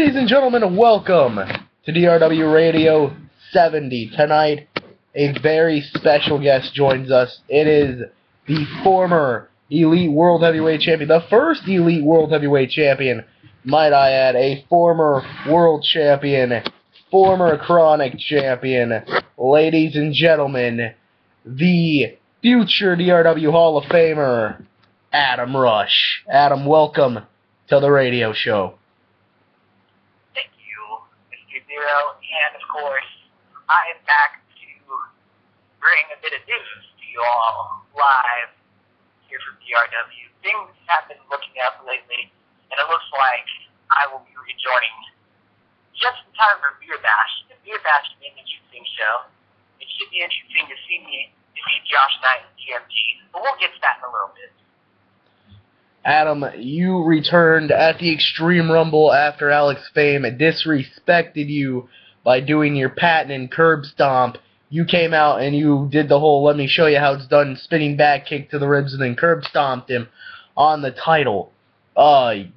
Ladies and gentlemen, welcome to DRW Radio 70. Tonight, a very special guest joins us. It is the former Elite World Heavyweight Champion, the first Elite World Heavyweight Champion, might I add, a former World Champion, former Chronic Champion. Ladies and gentlemen, the future DRW Hall of Famer, Adam Rush. Adam, welcome to the radio show. And of course, I am back to bring a bit of news to you all live here from DRW. Things have been looking up lately, and it looks like I will be rejoining just in time for Beer Bash. The Beer Bash is an interesting show. It should be interesting to see me defeat Josh Knight in DMG, but we'll get to that in a little bit. Adam, you returned at the Extreme Rumble after Alex Fame disrespected you by doing your patent and curb stomp. You came out and you did the whole let me show you how it's done spinning back kick to the ribs and then curb stomped him on the title.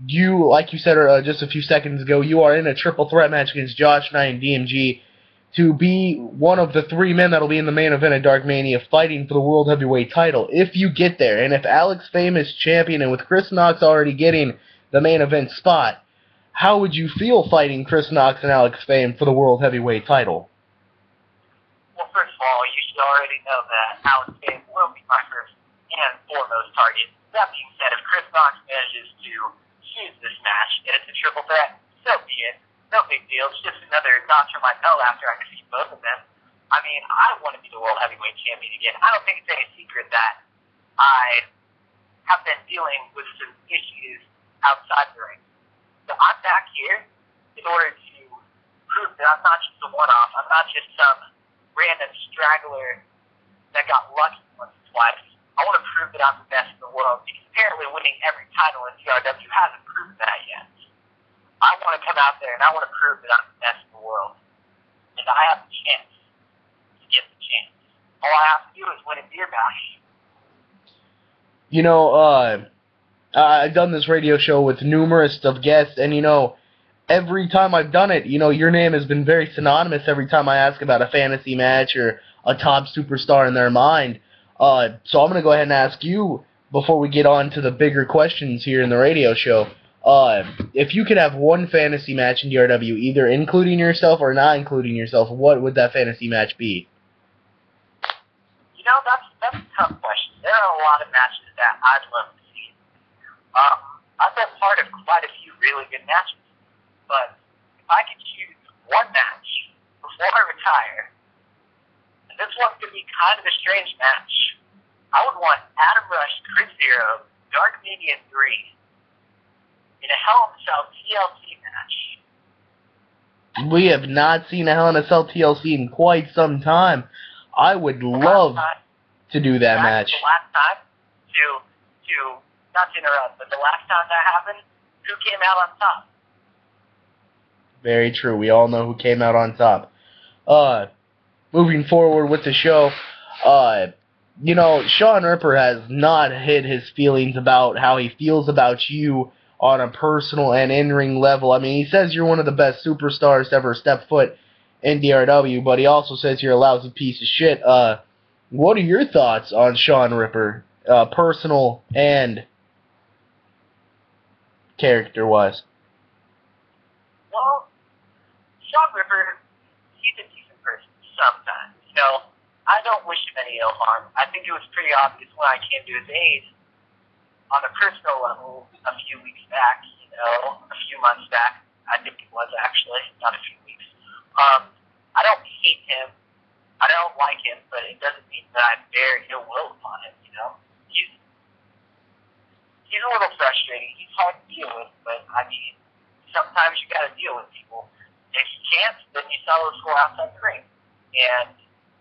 You, like you said just a few seconds ago, you are in a triple threat match against Josh Knight and DMG to be one of the three men that will be in the main event at Dark Mania fighting for the World Heavyweight title. If you get there, and if Alex Fame is champion, and with Chris Knox already getting the main event spot, how would you feel fighting Chris Knox and Alex Fame for the World Heavyweight title? Well, first of all, you should already know that Alex Fame will be my first and foremost target. That being said, if Chris Knox manages to choose this match and it's a triple threat, so be it. No big deal. It's just another notch on my belt after I defeat both of them. I mean, I want to be the World Heavyweight Champion again. I don't think it's any secret that I have been dealing with some issues outside the ring. So I'm back here in order to prove that I'm not just a one-off. I'm not just some random straggler that got lucky once or twice. I want to prove that I'm the best in the world, because apparently winning every title in DRW hasn't proven that yet. I want to come out there and I want to prove that I'm the best in the world. And I have the chance to get the chance. All I have to do is win a Beer Bash. You know, I've done this radio show with numerous of guests, and, you know, every time I've done it, you know, your name has been very synonymous every time I ask about a fantasy match or a top superstar in their mind. So I'm going to go ahead and ask you, before we get on to the bigger questions here in the radio show, if you could have one fantasy match in DRW, either including yourself or not including yourself, what would that fantasy match be? You know, that's a tough question. There are a lot of matches that I'd love to see. I've been part of quite a few really good matches, but if I could choose one match before I retire, and this one's going to be kind of a strange match, I would want Adam Rush, Chris Zero, Dark Mania 3, in a Hell in a Cell TLC match. We have not seen a Hell in a Cell TLC in quite some time. I would love to do that match. The last time, not to interrupt, but the last time that happened, who came out on top? Very true. We all know who came out on top. Moving forward with the show, you know, Sean Ripper has not hid his feelings about how he feels about you on a personal and in-ring level. I mean, he says you're one of the best superstars to ever step foot in DRW, but he also says you're a lousy piece of shit. What are your thoughts on Sean Ripper, personal and character-wise? Well, Sean Ripper, he's a decent person sometimes. You know, I don't wish him any ill harm. I think it was pretty obvious when I came to his aid on a personal level a few weeks back, you know, a few months back. I think it was actually, not a few weeks. I don't hate him. I don't like him, but it doesn't mean that I bear ill will upon him, you know. He's a little frustrating. He's hard to deal with, but, I mean, sometimes you got to deal with people. If you can't, then you settle the score outside the ring.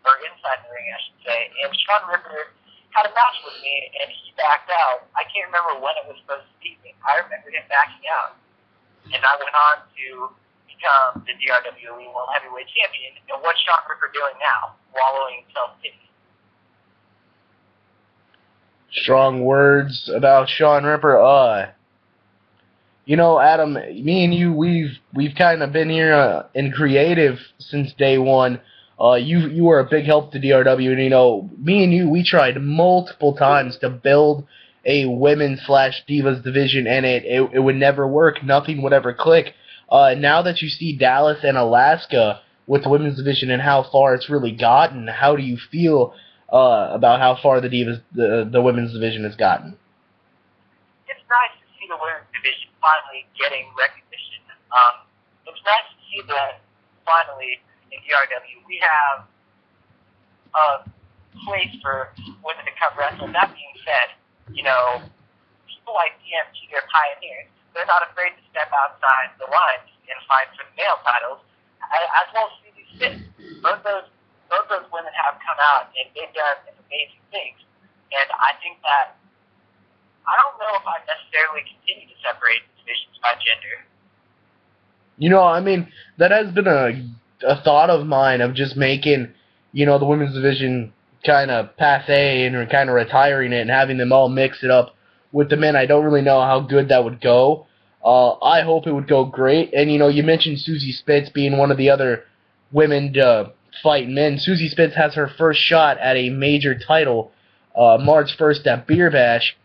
Or inside the ring, I should say. And Sean Ripper had a match with me, and he backed out. I can't remember when it was supposed to be, but I remember him backing out. And I went on to become the DRW Elite World Heavyweight Champion. And what's Sean Ripper doing now? Wallowing in self-pity. Strong words about Sean Ripper. You know, Adam, me and you, we've kind of been here in creative since day one. You were a big help to DRW, and you know, me and you, we tried multiple times to build a women slash divas division, and it would never work. Nothing would ever click. Now that you see Dallas and Alaska with the women's division and how far it's really gotten, how do you feel about how far the women's division has gotten? It's nice to see the women's division finally getting recognition. It's nice to see that finally in DRW we have a place for women to come wrestle. That being said, you know, people like DMT, they're pioneers. They're not afraid to step outside the lines and fight for the male titles, as well as Susie Spitz. Both those women have come out and they've done amazing things. And I think that I don't know if I necessarily continue to separate divisions by gender. You know, I mean, that has been a thought of mine of just making, you know, the women's division kind of passe and kind of retiring it and having them all mix it up with the men. I don't really know how good that would go. I hope it would go great. And, you know, you mentioned Susie Spitz being one of the other women to fight men. Susie Spitz has her first shot at a major title March 1st at Beer Bash.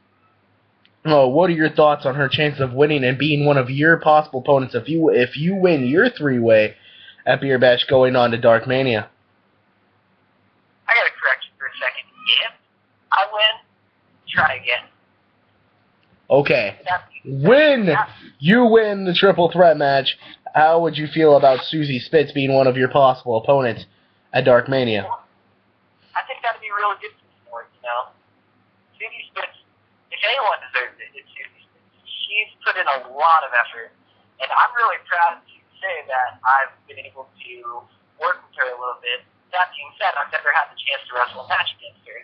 What are your thoughts on her chance of winning and being one of your possible opponents if you win your three-way at Beer Bash going on to Dark Mania? I gotta correct you for a second. If I win, try again. Okay. When you win the triple threat match, how would you feel about Susie Spitz being one of your possible opponents at Dark Mania? I think that'd be really good for the sport, you know. Susie Spitz, if anyone deserves it, it's Susie Spitz. She's put in a lot of effort, and I'm really proud to say that I've been able to work with her a little bit. That being said, I've never had the chance to wrestle a match against her.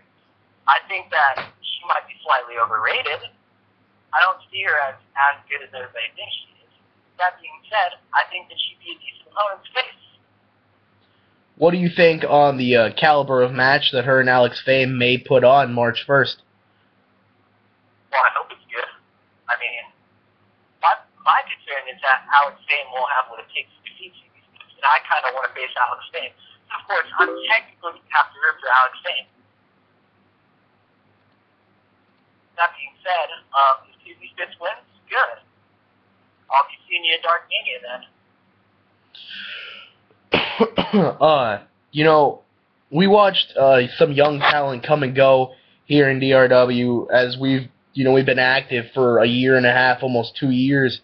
I think that she might be slightly overrated. I don't see her as good as everybody thinks she is. That being said, I think that she'd be a decent opponent's face. What do you think on the caliber of match that her and Alex Fame may put on March 1st? Well, I hope it's good. I mean, my concern is that Alex Fame won't have what it takes to defeat Susie Spitz, and I kind of want to face Alex Fame. Of course, I'm technically going to have to root for Alex Fame. That being said, if Susie Spitz wins, good. I'll be seeing you at Dark Mania then. You know, we watched some young talent come and go here in DRW as we've been active for a year and a half, almost 2 years.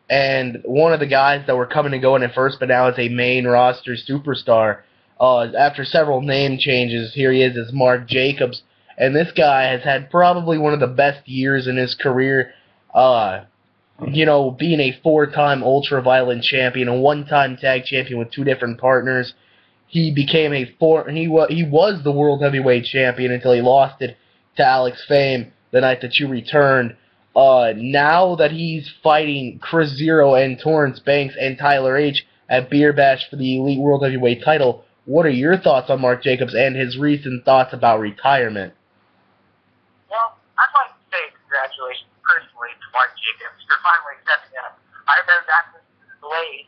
And one of the guys that were coming and going at first, but now is a main roster superstar. After several name changes, here he is Mark Jacobs. And this guy has had probably one of the best years in his career. You know, being a 4-time ultra-violent champion, a 1-time tag champion with 2 different partners. He became he was the world heavyweight champion until he lost it to Alex Fame the night that you returned. Now that he's fighting Chris Zero and Torrance Banks and Tyler H at Beer Bash for the Elite World Heavyweight title, what are your thoughts on Mark Jacobs and his recent thoughts about retirement? Well, I'd like to say congratulations personally to Mark Jacobs for finally accepting that. I remember that was delayed,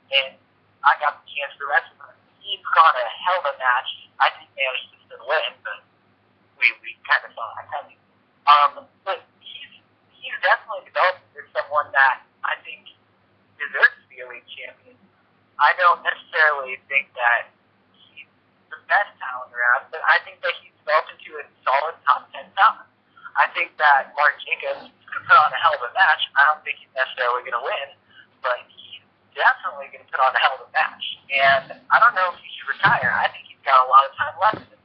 and I got the chance to wrestle him. He put on a hell of a match. I didn't manage to still win, but we kind of saw that coming. But he's definitely developed into someone that I think deserves to be a league champion. I don't necessarily think that he's the best talent around, but I think that he's developed into a solid top 10 talent. I think that Mark Jacobs is going to put on a hell of a match. I don't think he's necessarily going to win, but he's definitely going to put on a hell of a match. And I don't know if he should retire. I think he's got a lot of time left in him.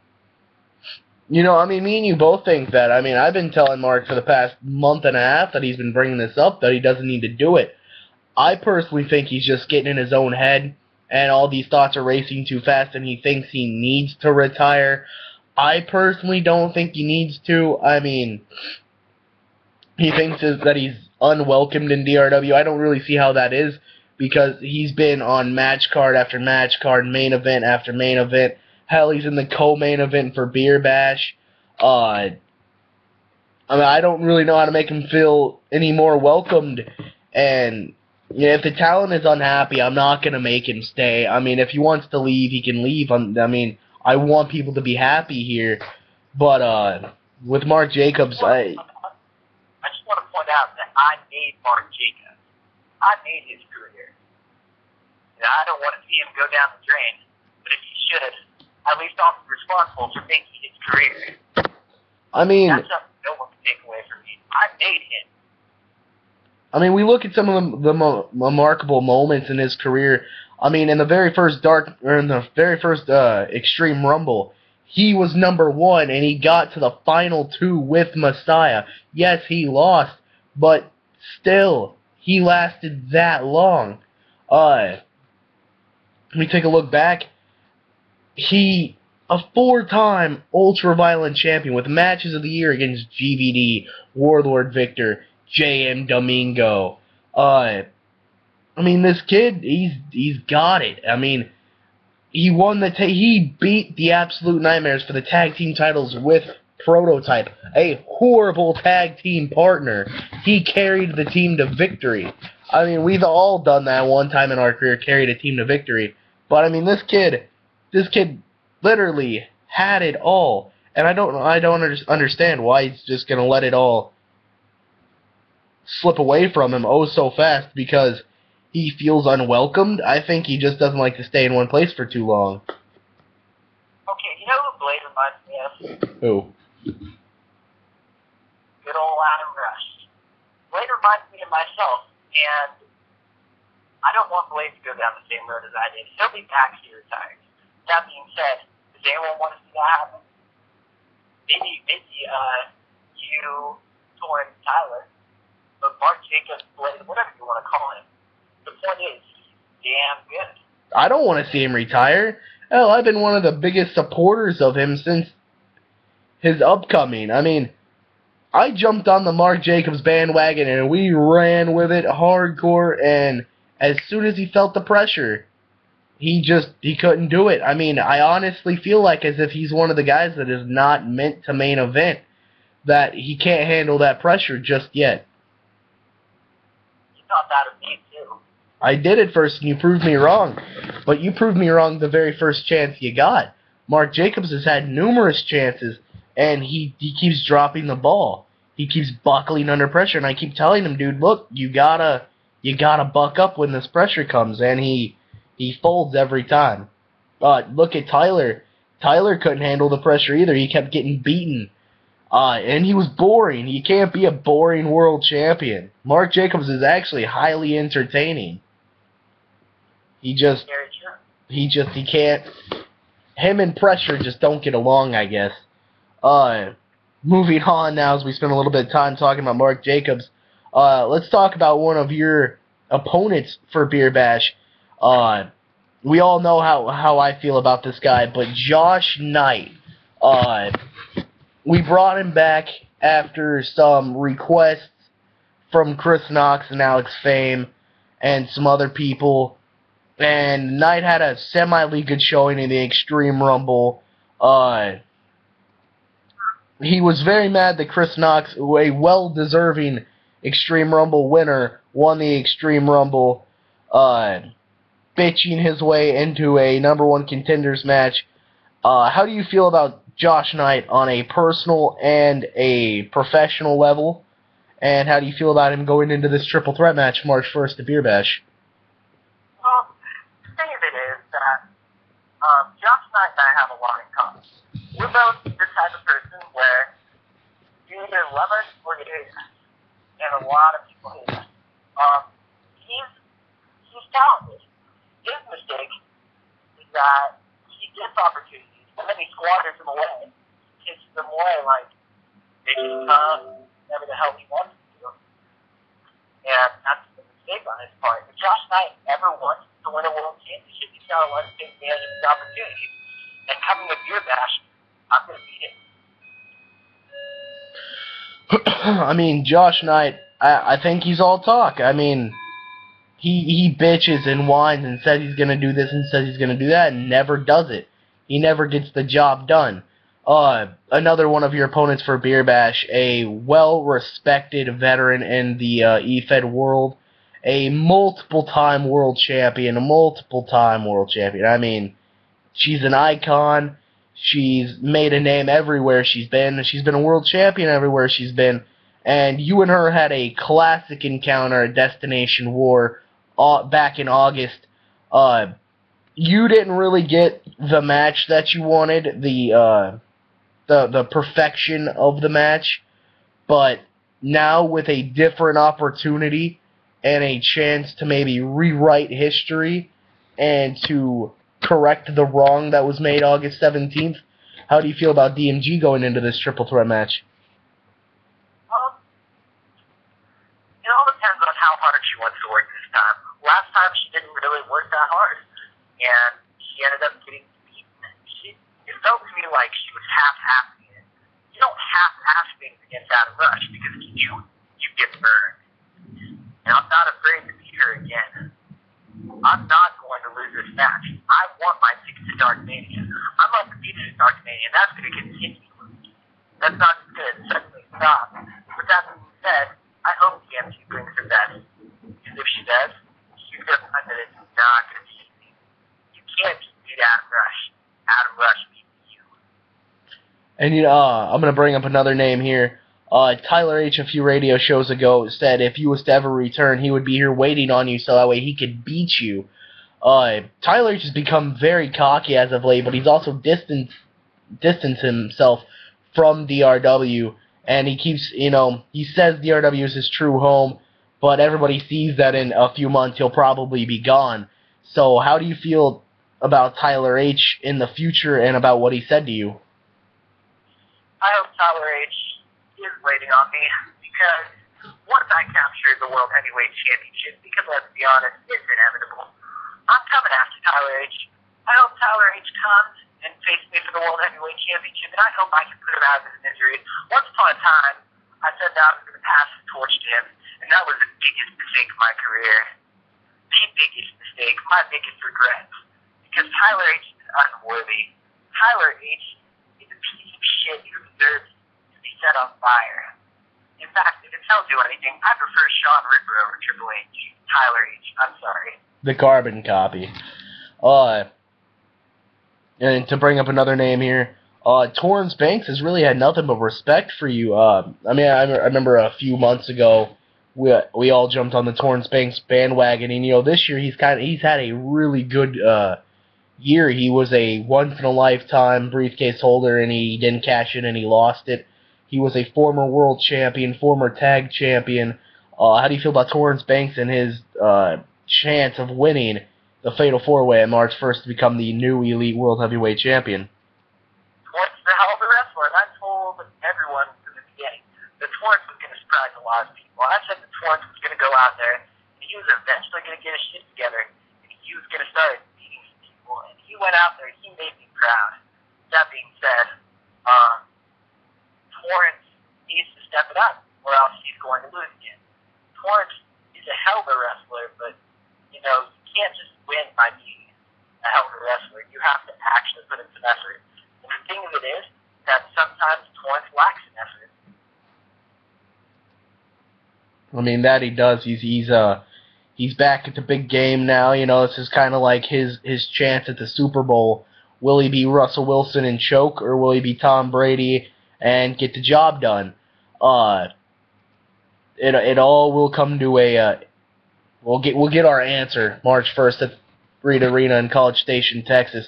You know, I mean, me and you both think that. I mean, I've been telling Mark for the past month and a half that he's been bringing this up, that he doesn't need to do it. I personally think he's just getting in his own head, and all these thoughts are racing too fast, and he thinks he needs to retire. I personally don't think he needs to. I mean, he thinks that he's unwelcomed in DRW. I don't really see how that is, because he's been on match card after match card, main event after main event. Hell, he's in the co-main event for Beer Bash. I mean, I don't really know how to make him feel any more welcomed. And if the talent is unhappy, I'm not going to make him stay. I mean, if he wants to leave, he can leave. I mean, I want people to be happy here. But with Mark Jacobs, I just want to point out that I made Mark Jacobs. I made his career. And I don't want to see him go down the drain, but if he should, at least I'll be responsible for making his career. I mean, that's something no one can take away from me. I made him. I mean, we look at some of the remarkable moments in his career. I mean, in the very first Extreme Rumble, he was number 1, and he got to the final 2 with Messiah. Yes, he lost, but still, he lasted that long. Let me take a look back. He, a 4-time Ultra-Violent champion with matches of the year against GVD, Warlord Victor, J.M. Domingo. I mean, this kid, he's got it. I mean, he won he beat the Absolute Nightmares for the tag team titles with Prototype, a horrible tag team partner. He carried the team to victory. I mean, we've all done that one time in our career, carried a team to victory. But I mean, this kid literally had it all, and I don't understand why he's just gonna let it all slip away from him so fast because he feels unwelcomed. I think he just doesn't like to stay in one place for too long. Okay, you know who Blade reminds me of? Who? Good old Adam Rush. Blade reminds me of myself, and I don't want Blade to go down the same road as I did. He'll be back to retired. That being said, does anyone want to see that happen? Maybe you, Torrin, Tyler, but Mark Jacobs, Blade, whatever you want to call him. The point is, he's damn good. I don't want to see him retire. Hell, I've been one of the biggest supporters of him since his upcoming. I mean, I jumped on the Mark Jacobs bandwagon and we ran with it hardcore, and as soon as he felt the pressure, he couldn't do it. I mean, I honestly feel like as if he's one of the guys that is not meant to main event, that he can't handle that pressure just yet. You thought that of me too. I did at first, and you proved me wrong. But you proved me wrong the very first chance you got. Mark Jacobs has had numerous chances, and he keeps dropping the ball. He keeps buckling under pressure, and I keep telling him, dude, look, you gotta buck up when this pressure comes, and he folds every time. But look at Tyler. Tyler couldn't handle the pressure either. He kept getting beaten. And he was boring. You can't be a boring world champion. Mark Jacobs is actually highly entertaining. He can't. Him and pressure just don't get along, I guess. Moving on now, as we spend a little bit of time talking about Mark Jacobs, let's talk about one of your opponents for Beer Bash. We all know how I feel about this guy, but Josh Knight. We brought him back after some requests from Chris Knox and Alex Fame and some other people. And Knight had a semi-league good showing in the Extreme Rumble. He was very mad that Chris Knox, a well-deserving Extreme Rumble winner, won the Extreme Rumble, bitching his way into a #1 contenders match. How do you feel about Josh Knight on a personal and a professional level? And how do you feel about him going into this triple threat match March 1st at Beer Bash? Well, the thing of it is that Josh Knight and I have a lot in common. We're both the type of person where you either love us or you hate us. And a lot of people hate us. He's talented. His mistake is that he gets opportunities, and then he squanders them away. Takes them away like bitches come, whatever the hell he wants to do. And that's the mistake on his part. If Josh Knight ever wants to win a world championship, he's got to let him take advantage of his opportunities. And coming with Beer Bash, I'm going to beat him. I mean, Josh Knight, I think he's all talk. I mean, he bitches and whines and says he's going to do this and says he's going to do that and never does it. He never gets the job done. Another one of your opponents for Beer Bash, a well-respected veteran in the EFED world, a multiple-time world champion, I mean, she's an icon. She's made a name everywhere she's been. She's been a world champion everywhere she's been. And you and her had a classic encounter at Destination War back in August. You didn't really get the match that you wanted, the perfection of the match, but now with a different opportunity and a chance to maybe rewrite history and to correct the wrong that was made August 17th, how do you feel about DMG going into this triple threat match? It all depends on how hard she wants to work this time. Last time she didn't really work that hard, and she ended up getting beaten. It felt to me like she was half-assing it. You don't half-ass things against Adam Rush, because if you do, you get burned. And I'm not afraid to beat her again. I'm not going to lose this match. I want my ticket to Dark Mania. I'm undefeated at Dark Mania, and that's going to continue. That's not going to suddenly stop. With that being said, I hope DMG brings her best. Because if she does, she's going to find that it's not going to be easy. You can't just beat Adam Rush. Adam Rush beats you. And I'm going to bring up another name here. Tyler H. a few radio shows ago said if you was to ever return, he would be here waiting on you so that way he could beat you. Tyler H. has become very cocky as of late, but he's also distanced himself from DRW, and he keeps, he says DRW is his true home, but everybody sees that in a few months he'll probably be gone. So how do you feel about Tyler H. in the future and about what he said to you? I hope Tyler H. is waiting on me, because once I capture the World Heavyweight Championship, because let's be honest, it's inevitable, I'm coming after Tyler H. I hope Tyler H. comes and faces me for the World Heavyweight Championship, and I hope I can put him out of his misery. Once upon a time, I said that I was going to pass the torch to him, and that was the biggest mistake of my career. The biggest mistake, my biggest regret, because Tyler H. is unworthy. Tyler H. is a piece of shit who deserves to be set on fire. In fact, if it tells you anything, I prefer Sean Ripper over Triple H. Tyler H. I'm sorry. The carbon copy. And to bring up another name here, Torrance Banks has really had nothing but respect for you. I remember a few months ago, we all jumped on the Torrance Banks bandwagon, and this year he's had a really good year. He was a once-in-a-lifetime briefcase holder, and he didn't cash in, and he lost it. He was a former world champion, former tag champion. How do you feel about Torrance Banks and his chance of winning the Fatal 4-Way on March 1st to become the new Elite World Heavyweight Champion? Torrance is a hell of a wrestler, and I told everyone from the beginning that Torrance was going to surprise a lot of people. I said that Torrance was going to go out there, and he was eventually going to get his shit together, and he was going to start beating some people, and he went out there, and he made me proud. That being said, Torrance needs to step it up, or else he's going to lose again. Torrance is a hell of a wrestler, but, you can't just win by being a hell of a wrestler. You have to actually put in some effort. And the thing of it is that sometimes Torrance lacks in effort. I mean, that he does. He's back at the big game now. This is kind of like his chance at the Super Bowl. Will he be Russell Wilson and choke, or will he be Tom Brady and get the job done? It all will come to a. We'll get our answer March 1st at Reed Arena in College Station, Texas.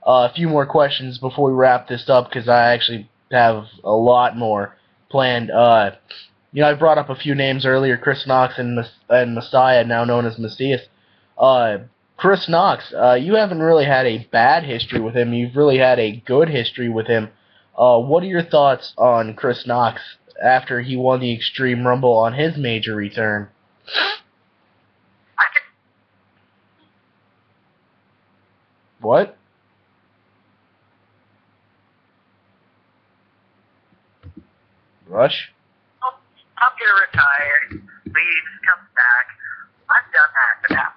A few more questions before we wrap this up, because I actually have a lot more planned. I brought up a few names earlier, Chris Knox and Messiah, now known as Macias. Chris Knox, you haven't really had a bad history with him. You've really had a good history with him. What are your thoughts on Chris Knox after he won the Extreme Rumble on his major return? What? Rush? I'm gonna retire, leaves, comes back. I've done that for now.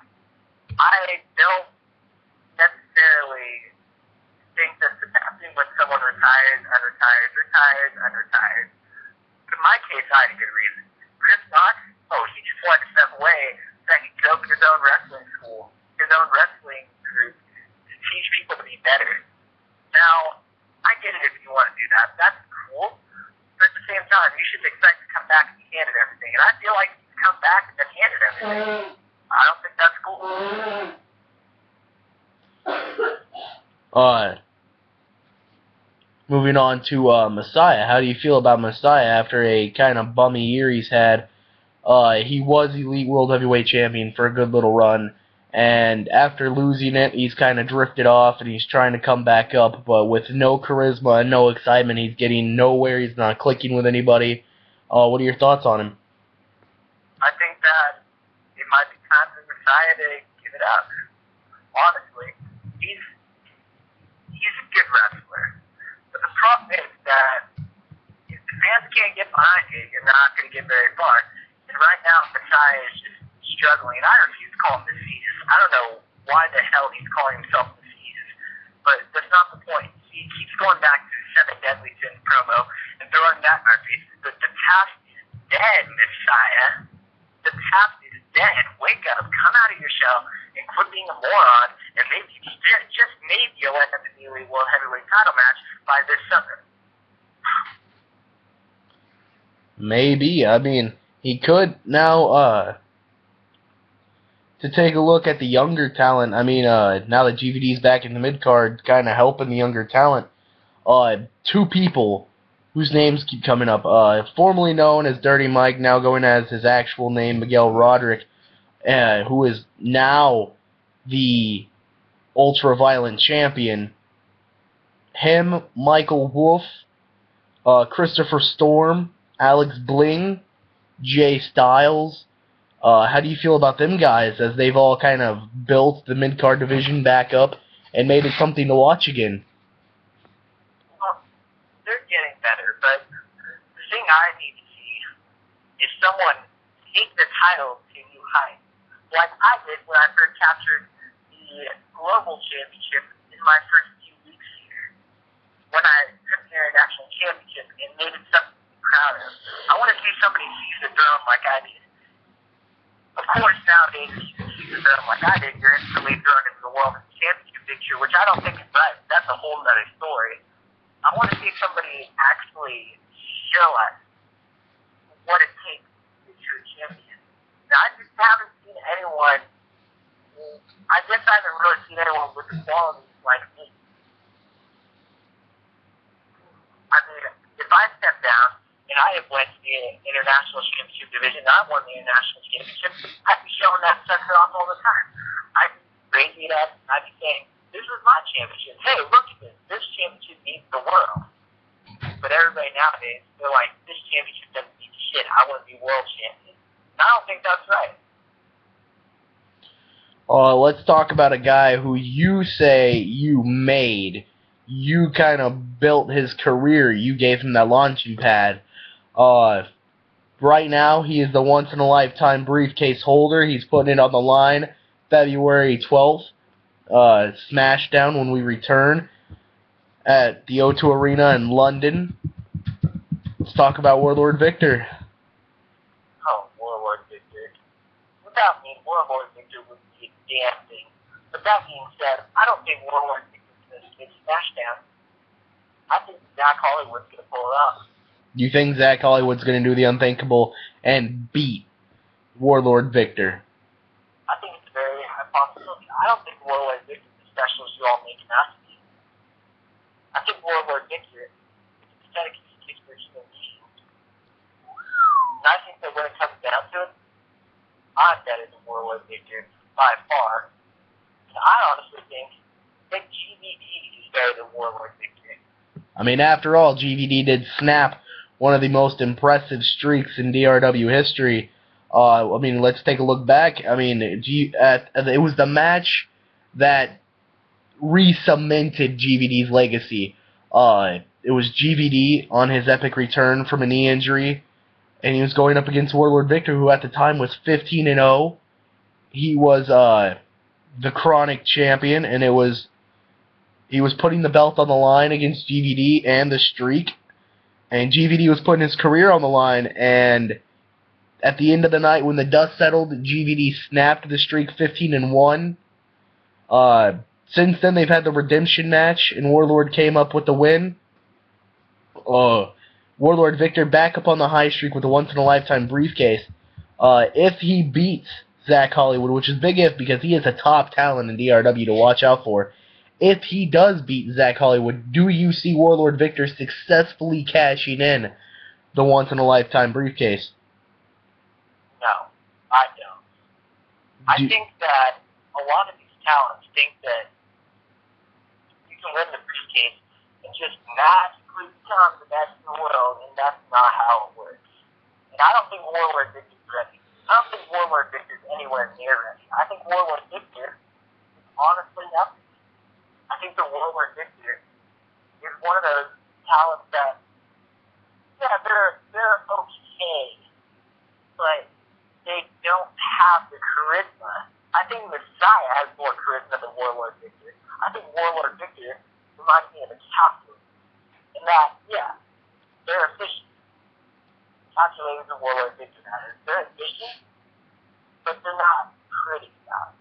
I don't necessarily think that's happening when someone retires, unretires. In my case, I had a good reason. Chris Knox, he just wanted to step away so I could his own wrestling school, his own wrestling group to teach people to be better. Now, I get it if you want to do that. That's cool. But at the same time, you should expect to come back and be handed everything. And I feel like he's come back and been handed everything. I don't think that's cool. Moving on to Messiah. How do you feel about Messiah after a kind of bummy year he's had? He was Elite World Heavyweight Champion for a good little run, and after losing it, he's kind of drifted off, and he's trying to come back up, but with no charisma and no excitement, he's getting nowhere. He's not clicking with anybody. What are your thoughts on him? I think that it might be time for Messiah to give it up. Honestly, he's a good wrestler. But the problem is that if the fans can't get behind you, you're not going to get very far. And right now, Messiah is just struggling. I refuse to call him Disease. I don't know why the hell he's calling himself Disease, but that's not the point. He keeps going back to the 7 Deadly Sins promo and throwing that in our face. The past is dead, Messiah. The past is dead. Wake up, come out of your shell, and quit being a moron, and maybe, just maybe, you'll end up in the Elite World Heavyweight title match by this summer. Maybe. I mean, he could now, to take a look at the younger talent. I mean, now that GVD's back in the mid-card, kind of helping the younger talent. 2 people whose names keep coming up. Formerly known as Dirty Mike, now going as his actual name, Miguel Roderick, who is now the ultra-violent champion. Him, Michael Wolf, Christopher Storm, Alex Bling, Jay Styles. How do you feel about them guys, as they've all kind of built the mid-card division back up and made it something to watch again? Well, they're getting better, but the thing I need to see is someone take the title to new heights, like I did when I first captured the Global Championship in my first few weeks here, when I took the International Championship and made it something to be proud of. I want to see somebody seize the throne like I did. Of course, nowadays, if you can seize the throne like I did, you're instantly thrown into the World Championship picture, which I don't think is right. That's a whole other story. I want to see somebody actually show us what it takes to be a true champion. Now, I just haven't seen anyone, I guess I haven't really seen anyone with the qualities like me. I mean, if I step down, and I have went to the International Championship division, I won the International Championship, I'd be showing that sucker off all the time. I'd be raising it up, and I'd be saying, this is my championship. Hey, look at this. This championship means the world. But everybody nowadays, they're like, this championship doesn't mean shit. I want to be world champion. And I don't think that's right. Let's talk about a guy who you say you made. You kind of built his career. You gave him that launching pad. Right now, he is the once-in-a-lifetime briefcase holder. He's putting it on the line February 12th. Smashdown when we return at the O2 Arena in London. Let's talk about Warlord Victor. Oh, Warlord Victor. Without me, Warlord Victor would be a damn thing. But that being said, I don't think Warlord Victor's going to get Smashdown. I think Zach Hollywood's going to pull it off. You think Zach Hollywood's going to do the unthinkable and beat Warlord Victor? I think it's a very high possibility. I don't think Warlord Victor is as special as you all make him out to be. I think Warlord Victor is a pathetic excuse for human being. And I think that when it comes down to it, I'm better than Warlord Victor by far. And I honestly think that GVD is better than Warlord Victor. I mean, after all, GVD did snap one of the most impressive streaks in DRW history. I mean, let's take a look back. I mean, it was the match that re-cemented GVD's legacy. It was GVD on his epic return from a knee injury, and he was going up against Warlord Victor, who at the time was 15-0. He was the chronic champion, and he was putting the belt on the line against GVD and the streak. And GVD was putting his career on the line, and at the end of the night when the dust settled, GVD snapped the streak 15-1. Since then, they've had the redemption match, and Warlord came up with the win. Warlord Victor back up on the high streak with a once-in-a-lifetime briefcase. If he beats Zach Hollywood, which is big if because he is a top talent in DRW to watch out for, if he does beat Zach Hollywood, do you see Warlord Victor successfully cashing in the once-in-a-lifetime briefcase? No, I don't. I think that a lot of these talents think that you can win the briefcase and just magically become the best in the world, and that's not how it works. And I don't think Warlord Victor's ready. I don't think Warlord Victor's anywhere near ready. I think Warlord Victor is honestly nothing. I think the Warlord Victor is one of those talents that, yeah, they're okay, but they don't have the charisma. I think Messiah has more charisma than Warlord Victor. I think Warlord Victor reminds me of a calculator. And that, yeah, they're efficient. Calculators and Warlord Victor matters. They're efficient, but they're not pretty about it.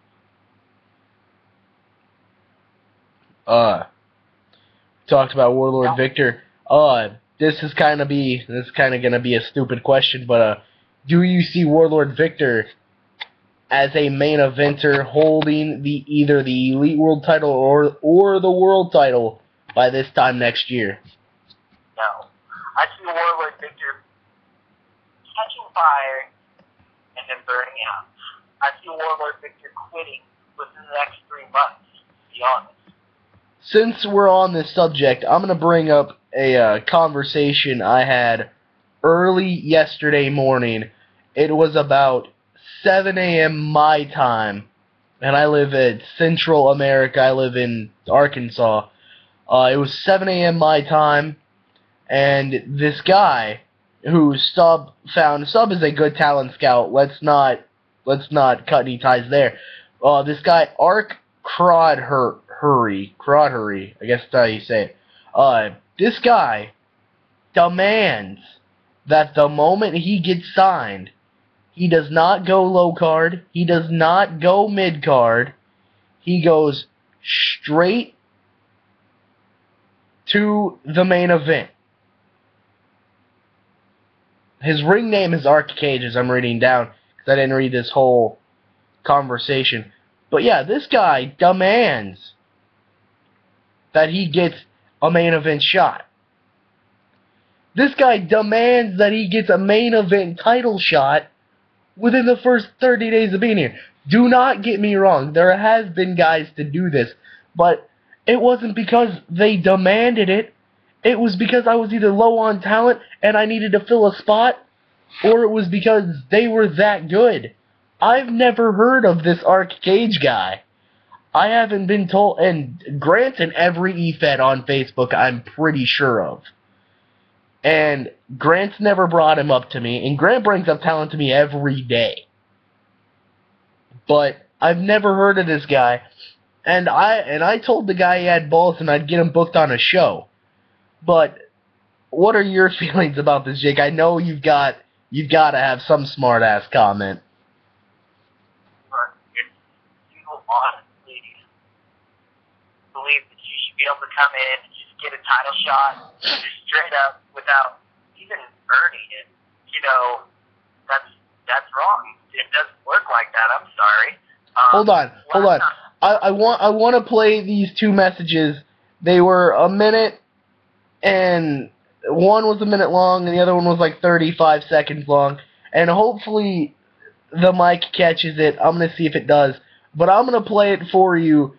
Talked about Warlord Victor. This is kind of gonna be a stupid question, but do you see Warlord Victor as a main eventer holding either the Elite World title or the World title by this time next year? No. I see Warlord Victor catching fire and then burning out. I see Warlord Victor quitting within the next 3 months, to be honest. Since we're on this subject, I'm going to bring up a conversation I had early yesterday morning. It was about 7 a.m. my time, and I live in Central America. I live in Arkansas. It was 7 a.m. my time, and this guy who Sub is a good talent scout. Let's not cut any ties there. This guy, Ark Crodhurry, I guess that's how you say it. This guy demands that the moment he gets signed, he does not go low card, he does not go mid card, he goes straight to the main event. His ring name is Ark Cage, as I'm reading down, because I didn't read this whole conversation. But yeah, this guy demands that he gets a main event shot. This guy demands that he gets a main event title shot within the first 30 days of being here. Do not get me wrong, there has been guys to do this, but it wasn't because they demanded it. It was because I was either low on talent and I needed to fill a spot, or it was because they were that good. I've never heard of this Ark Cage guy. I haven't been told, and Grant's in every EFED on Facebook, I'm pretty sure of. And Grant's never brought him up to me, and Grant brings up talent to me every day. But I've never heard of this guy, and I told the guy he had balls and I'd get him booked on a show. But what are your feelings about this, Jake? I know you've got to have some smart ass comment. If you honestly believe that you should be able to come in and just get a title shot just straight up without even earning it, that's wrong. It doesn't work like that. I'm sorry. Hold on. I want to play these two messages. They were a minute, and one was a minute long, and the other one was like 35 seconds long. And hopefully the mic catches it. I'm going to see if it does. But I'm going to play it for you.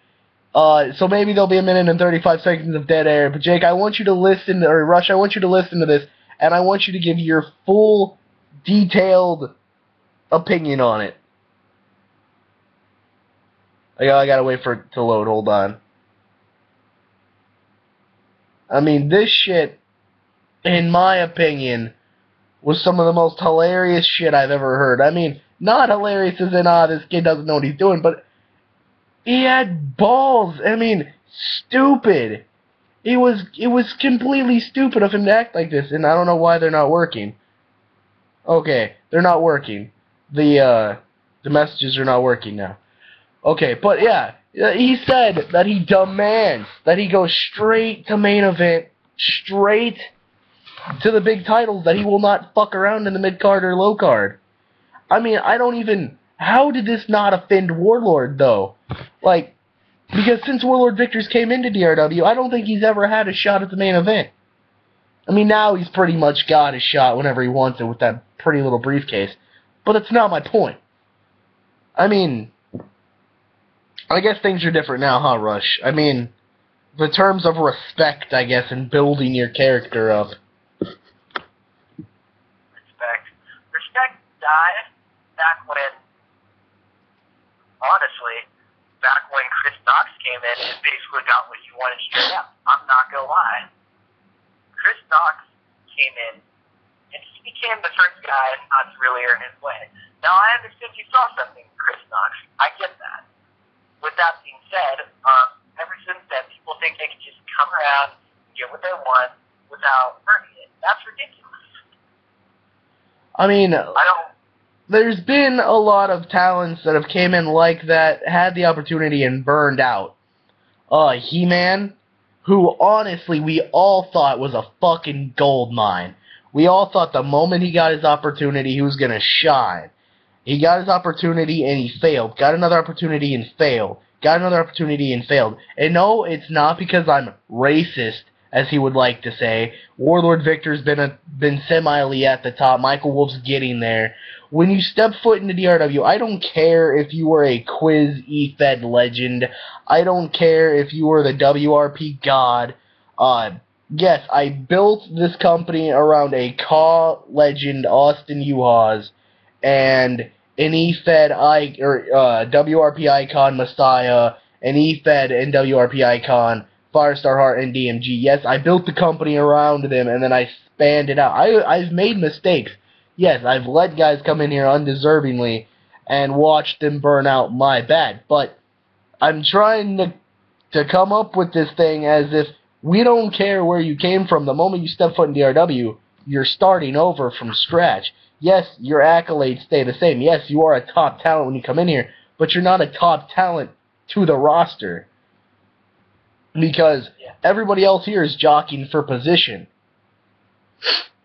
So maybe there'll be a minute and 35 seconds of dead air. But Jake, I want you to listen, or Rush, I want you to listen to this, and I want you to give your full, detailed opinion on it. I gotta wait for it to load. Hold on. I mean, this shit, in my opinion, was some of the most hilarious shit I've ever heard. I mean, not hilarious as in, this kid doesn't know what he's doing, but he had balls. I mean, stupid. It was completely stupid of him to act like this, and I don't know why they're not working. Okay, they're not working. The messages are not working now. Okay, but yeah, he said that he demands that he go straight to main event, straight to the big titles, that he will not fuck around in the mid-card or low-card. I mean, I don't even... How did this not offend Warlord, though? Like, because since Warlord Victors came into DRW, I don't think he's ever had a shot at the main event. I mean, now he's pretty much got his shot whenever he wants it with that pretty little briefcase. But that's not my point. I mean, I guess things are different now, huh, Rush? I mean, the terms of respect, I guess, and building your character up. Respect died back when, honestly, back when Chris Knox came in and basically got what he wanted straight up. I'm not going to lie. Chris Knox came in, and he became the first guy not to really earn his way. Now, I understand you saw something in Chris Knox. I get that. With that being said, ever since then, people think they can just come around and get what they want without earning it. That's ridiculous. I mean, there's been a lot of talents that have came in like that, had the opportunity, and burned out. He-Man, who, honestly, we all thought was a fucking gold mine. We all thought the moment he got his opportunity, he was going to shine. He got his opportunity and he failed. Got another opportunity and failed. Got another opportunity and failed. And no, it's not because I'm racist, as he would like to say. Warlord Victor's been semi-elite at the top. Michael Wolf's getting there. When you step foot into DRW, I don't care if you were a Quiz E-Fed legend. I don't care if you were the WRP god. Yes, I built this company around a CAW legend, Austin Uhas, and an E-Fed WRP icon, Messiah, an E-Fed and WRP icon, Firestar Heart, and DMG. Yes, I built the company around them, and then I spanned it out. I've made mistakes. Yes, I've let guys come in here undeservingly and watched them burn out. My bad. But I'm trying to come up with this thing as if we don't care where you came from. The moment you step foot in DRW, you're starting over from scratch. Yes, your accolades stay the same. Yes, you are a top talent when you come in here, but you're not a top talent to the roster. Because everybody else here is jockeying for position.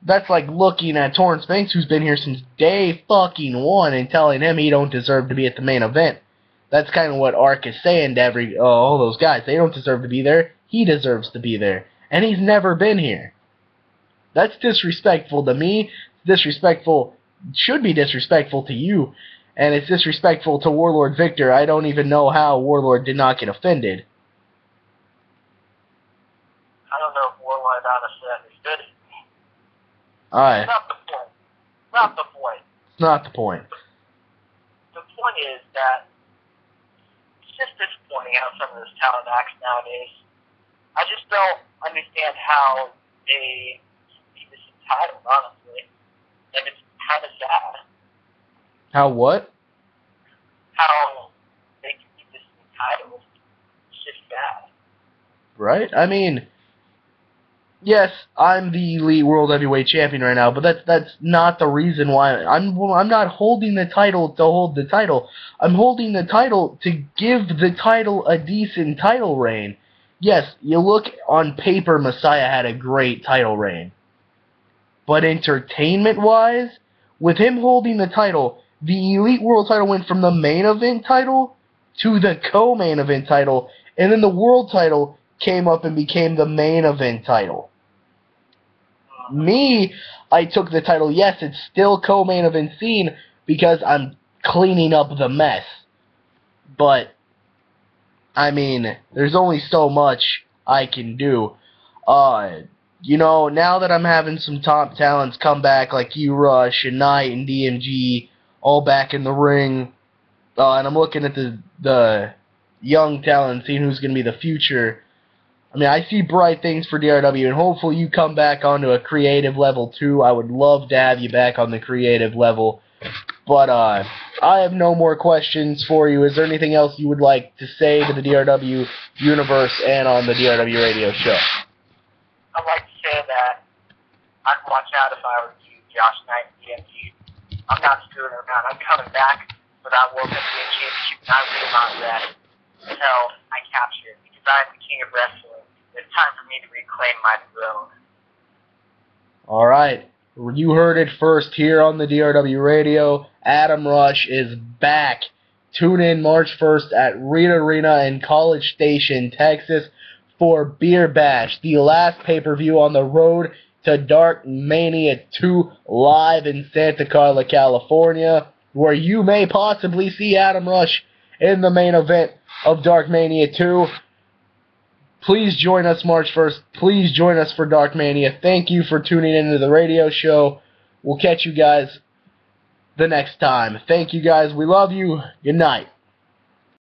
That's like looking at Torrance Banks, who's been here since day fucking one, and telling him he don't deserve to be at the main event. That's kind of what Ark is saying to all those guys. They don't deserve to be there. He deserves to be there. And he's never been here. That's disrespectful to me. Disrespectful, should be disrespectful to you. And it's disrespectful to Warlord Victor. I don't even know how Warlord did not get offended. I don't know if Warlord honestly understood it. Alright. Not the point. Not the point. Not the point. The point is that it's just disappointing how some of this talent acts nowadays. I just don't understand how they keep this entitled, honestly. And it's kind of sad. How what? How they can keep this entitled. It's just sad. Right? I mean, yes, I'm the Elite World Heavyweight Champion right now, but that's not the reason why. I'm not holding the title to hold the title. I'm holding the title to give the title a decent title reign. Yes, you look on paper, Messiah had a great title reign. But entertainment-wise, with him holding the title, the Elite World title went from the main event title to the co-main event title, and then the World title came up and became the main event title. Me, I took the title. Yes, it's still co-main event scene because I'm cleaning up the mess. But, I mean, there's only so much I can do. You know, now that I'm having some top talents come back like you, Rush, and Knight, and DMG, all back in the ring, and I'm looking at the young talent, seeing who's going to be the future. I mean, I see bright things for DRW, and hopefully you come back onto a creative level, too. I would love to have you back on the creative level. But, I have no more questions for you. Is there anything else you would like to say to the DRW universe and on the DRW Radio show? I'd like to say that I'd watch out if I were you, Josh Knight, DMG. I'm not screwing around. I'm coming back for that World Heavyweight Championship, and I realize that until I capture it, because I'm the king of wrestling. It's time for me to reclaim my throne. All right. You heard it first here on the DRW Radio. Adam Rush is back. Tune in March 1st at Reed Arena in College Station, Texas for Beer Bash, the last pay-per-view on the road to Dark Mania 2 live in Santa Carla, California, where you may possibly see Adam Rush in the main event of Dark Mania 2. Please join us March 1st. Please join us for Dark Mania. Thank you for tuning into the radio show. We'll catch you guys the next time. Thank you guys. We love you. Good night.